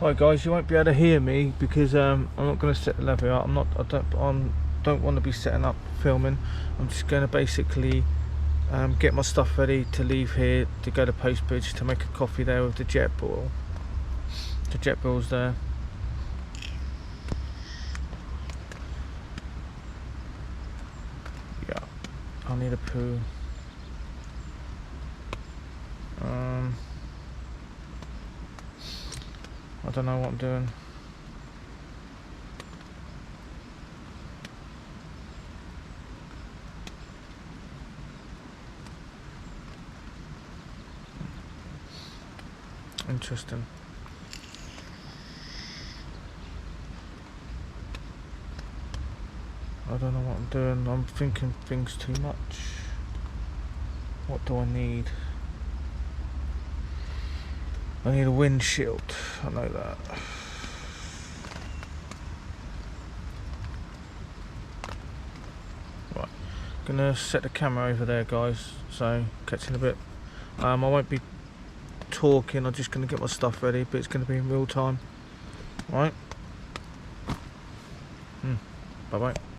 Right guys, you won't be able to hear me because I'm not going to set the level up. I don't want to be setting up filming. I'm just going to basically get my stuff ready to leave here to go to Postbridge to make a coffee there with the jet boil. The jet boil's there. Yeah, I need a poo. I don't know what I'm doing. Interesting. I don't know what I'm doing. I'm thinking things too much. What do I need? I need a windshield. I know that. Right. Gonna set the camera over there, guys. So catch you in a bit. I won't be talking. I'm just gonna get my stuff ready, but it's gonna be in real time. Right. Bye bye.